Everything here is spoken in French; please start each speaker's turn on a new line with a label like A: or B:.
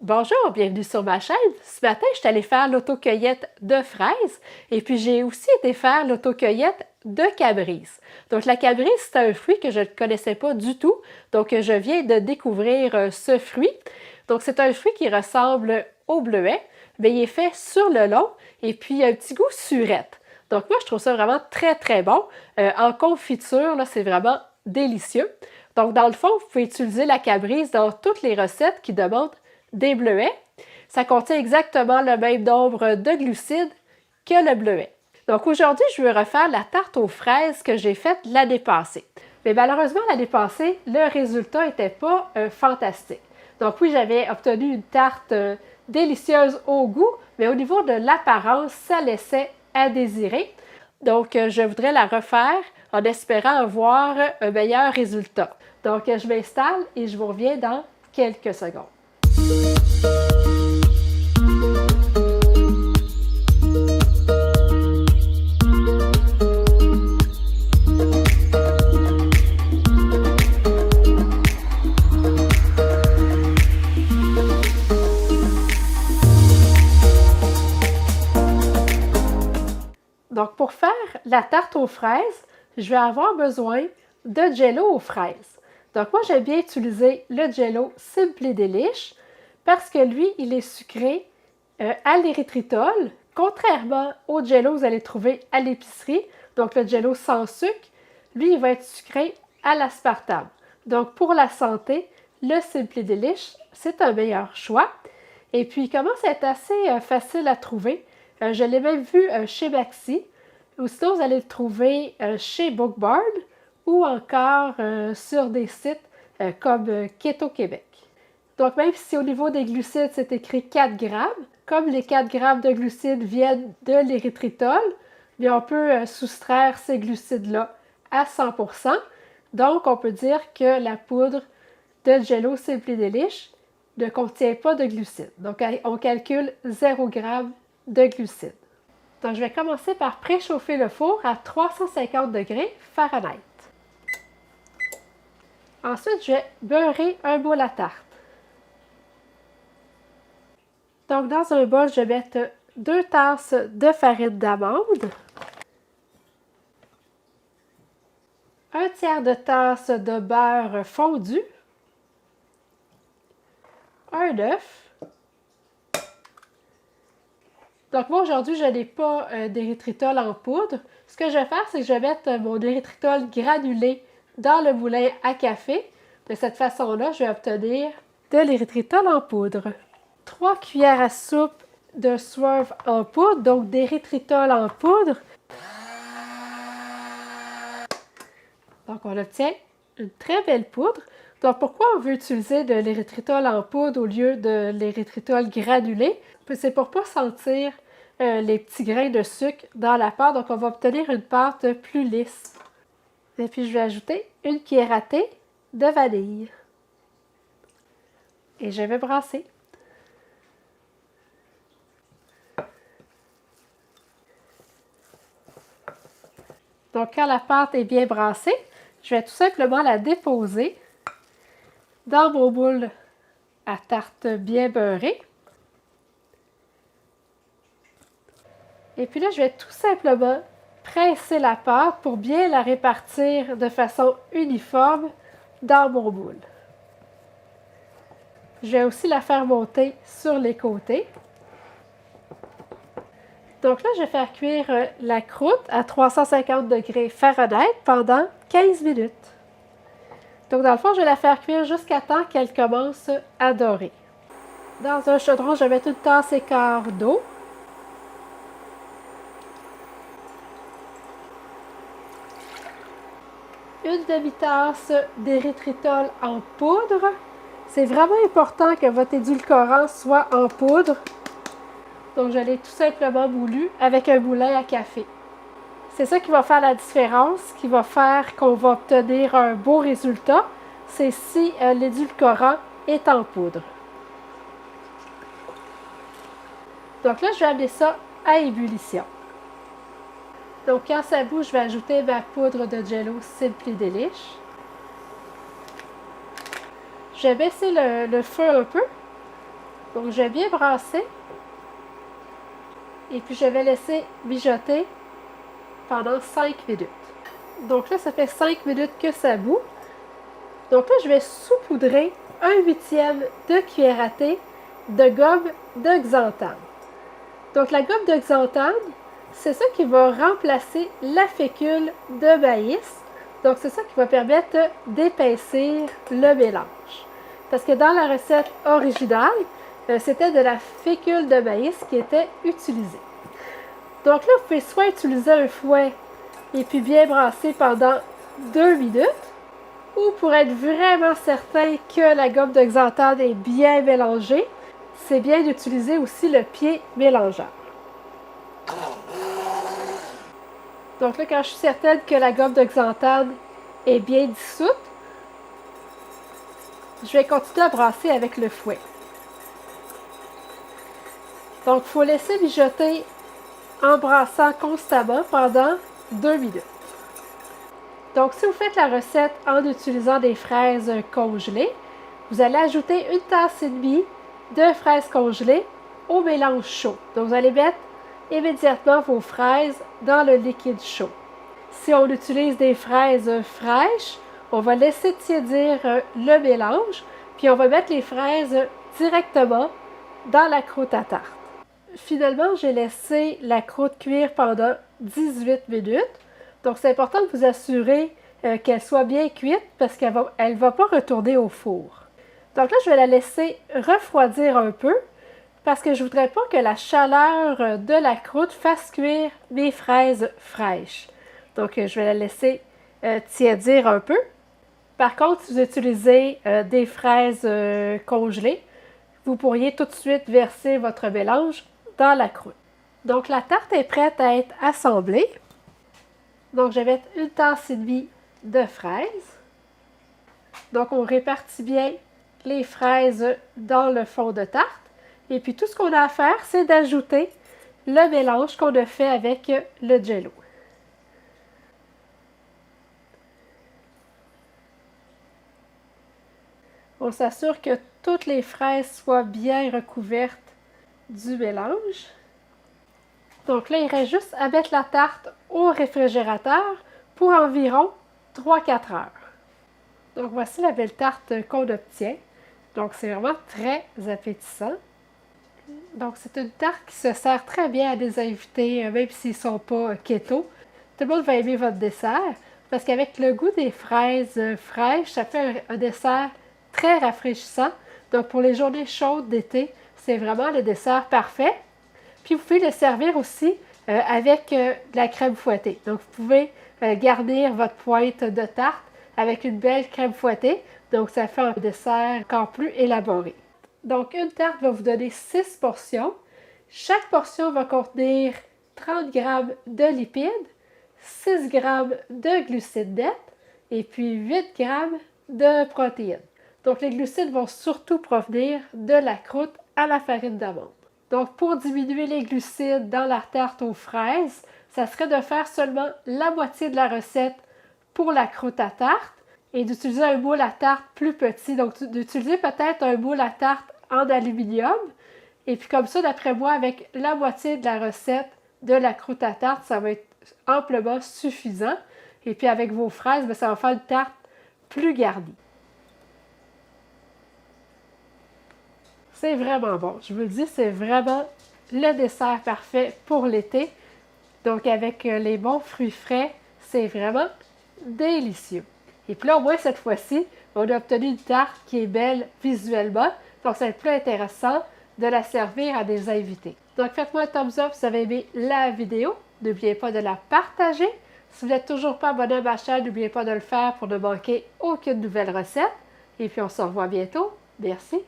A: Bonjour, bienvenue sur ma chaîne. Ce matin, je suis allée faire l'autocueillette de fraises et puis j'ai aussi été faire l'autocueillette de cabrise. Donc la cabrise, c'est un fruit que je ne connaissais pas du tout, donc je viens de découvrir ce fruit. Donc c'est un fruit qui ressemble au bleuet, mais il est fait sur le long et puis il a un petit goût surette. Donc moi, je trouve ça vraiment très bon. En confiture, là, c'est vraiment délicieux. Donc dans le fond, vous pouvez utiliser la cabrise dans toutes les recettes qui demandent des bleuets. Ça contient exactement le même nombre de glucides que le bleuet. Donc aujourd'hui, je vais refaire la tarte aux fraises que j'ai faite l'année passée. Mais malheureusement, l'année passée, le résultat n'était pas fantastique. Donc oui, j'avais obtenu une tarte délicieuse au goût, mais au niveau de l'apparence, ça laissait à désirer. Donc je voudrais la refaire en espérant avoir un meilleur résultat. Donc je m'installe et je vous reviens dans quelques secondes. Donc, pour faire la tarte aux fraises, je vais avoir besoin de jello aux fraises. Donc, moi, j'aime bien utiliser le jello Simply Delish parce que lui, il est sucré à l'érythritol, contrairement au jello que vous allez trouver à l'épicerie. Donc, le jello sans sucre, lui, il va être sucré à l'aspartame. Donc, pour la santé, le Simply Delish, c'est un meilleur choix. Et puis, il commence à être assez facile à trouver. Je l'ai même vu chez Maxi, ou sinon vous allez le trouver chez Bookbarn ou encore sur des sites comme Keto Québec. Donc même si au niveau des glucides c'est écrit 4 grammes, comme les 4 grammes de glucides viennent de l'érythritol, bien on peut soustraire ces glucides-là à 100%. Donc on peut dire que la poudre de Jello Simply Delish ne contient pas de glucides. Donc on calcule 0 g de glucides. Donc, je vais commencer par préchauffer le four à 350 degrés Fahrenheit. Ensuite, je vais beurrer un moule à tarte. Donc, dans un bol, je vais mettre 2 tasses de farine d'amande, 1/3 de tasse de beurre fondu, un œuf. Donc moi aujourd'hui, je n'ai pas d'érythritol en poudre. Ce que je vais faire, c'est que je vais mettre mon érythritol granulé dans le moulin à café. De cette façon-là, je vais obtenir de l'érythritol en poudre. 3 cuillères à soupe de Swerve en poudre, donc d'érythritol en poudre. Donc on obtient une très belle poudre. Donc pourquoi on veut utiliser de l'érythritol en poudre au lieu de l'érythritol granulé? C'est pour ne pas sentir les petits grains de sucre dans la pâte. Donc on va obtenir une pâte plus lisse. Et puis je vais ajouter une cuillère à thé de vanille. Et je vais brasser. Donc quand la pâte est bien brassée, je vais tout simplement la déposer dans mon moule à tarte bien beurré. Et puis là, je vais tout simplement presser la pâte pour bien la répartir de façon uniforme dans mon moule. Je vais aussi la faire monter sur les côtés. Donc là, je vais faire cuire la croûte à 350 degrés Fahrenheit pendant 15 minutes. Donc dans le fond, je vais la faire cuire jusqu'à temps qu'elle commence à dorer. Dans un chaudron, je vais mettre une tasse et quart d'eau. Une demi-tasse d'érythritol en poudre. C'est vraiment important que votre édulcorant soit en poudre. Donc, je l'ai tout simplement moulu avec un moulin à café. C'est ça qui va faire la différence, qui va faire qu'on va obtenir un beau résultat. C'est si l'édulcorant est en poudre. Donc là, je vais amener ça à ébullition. Donc, quand ça bout, je vais ajouter ma poudre de Jello Simply Delish. Je vais baisser le feu un peu Donc, je vais bien brasser. Et puis, je vais laisser mijoter pendant 5 minutes. Donc là, ça fait 5 minutes que ça bout. Donc là, je vais saupoudrer 1/8 de cuillère à thé de gomme de xanthane. Donc la gomme de xanthane, c'est ça qui va remplacer la fécule de maïs. Donc c'est ça qui va permettre d'épaissir le mélange. Parce que dans la recette originale, c'était de la fécule de maïs qui était utilisée. Donc là, vous pouvez soit utiliser un fouet et puis bien brasser pendant 2 minutes, ou pour être vraiment certain que la gomme de xanthane est bien mélangée, c'est bien d'utiliser aussi le pied mélangeur. Donc là, quand je suis certaine que la gomme de xanthane est bien dissoute, je vais continuer à brasser avec le fouet. Donc, il faut laisser mijoter en brassant constamment pendant 2 minutes. Donc, si vous faites la recette en utilisant des fraises congelées, vous allez ajouter 1 tasse et demie de fraises congelées au mélange chaud. Donc, vous allez mettre immédiatement vos fraises dans le liquide chaud. Si on utilise des fraises fraîches, on va laisser tiédir le mélange, puis on va mettre les fraises directement dans la croûte à tarte. Finalement, j'ai laissé la croûte cuire pendant 18 minutes. Donc, c'est important de vous assurer qu'elle soit bien cuite parce qu'elle ne va pas retourner au four. Donc là, je vais la laisser refroidir un peu parce que je ne voudrais pas que la chaleur de la croûte fasse cuire mes fraises fraîches. Donc, je vais la laisser tiédir un peu. Par contre, si vous utilisez des fraises congelées, vous pourriez tout de suite verser votre mélange dans la croûte. Donc, la tarte est prête à être assemblée. Donc, je vais mettre 1 tasse et demie de fraises. Donc, on répartit bien les fraises dans le fond de tarte. Et puis, tout ce qu'on a à faire, c'est d'ajouter le mélange qu'on a fait avec le jello. On s'assure que toutes les fraises soient bien recouvertes du mélange. Donc là, il reste juste à mettre la tarte au réfrigérateur pour environ 3-4 heures. Donc voici la belle tarte qu'on obtient. Donc c'est vraiment très appétissant. Donc c'est une tarte qui se sert très bien à des invités, même s'ils ne sont pas keto. Tout le monde va aimer votre dessert parce qu'avec le goût des fraises fraîches, ça fait un dessert très rafraîchissant. Donc pour les journées chaudes d'été, c'est vraiment le dessert parfait. Puis vous pouvez le servir aussi avec de la crème fouettée. Donc vous pouvez garnir votre pointe de tarte avec une belle crème fouettée. Donc ça fait un dessert encore plus élaboré. Donc une tarte va vous donner 6 portions. Chaque portion va contenir 30 g de lipides, 6 g de glucides nets et puis 8 g de protéines. Donc les glucides vont surtout provenir de la croûte à la farine d'amande. Donc, pour diminuer les glucides dans la tarte aux fraises, ça serait de faire seulement la moitié de la recette pour la croûte à tarte et d'utiliser un moule à tarte plus petit. Donc, d'utiliser peut-être un moule à tarte en aluminium. Et puis comme ça, d'après moi, avec la moitié de la recette de la croûte à tarte, ça va être amplement suffisant. Et puis avec vos fraises, ça va faire une tarte plus garnie. C'est vraiment bon. Je vous le dis, c'est vraiment le dessert parfait pour l'été. Donc, avec les bons fruits frais, c'est vraiment délicieux. Et puis là, au moins, cette fois-ci, on a obtenu une tarte qui est belle visuellement. Donc, ça va être plus intéressant de la servir à des invités. Donc, faites-moi un thumbs up si vous avez aimé la vidéo. N'oubliez pas de la partager. Si vous n'êtes toujours pas abonné à ma chaîne, n'oubliez pas de le faire pour ne manquer aucune nouvelle recette. Et puis, on se revoit bientôt. Merci.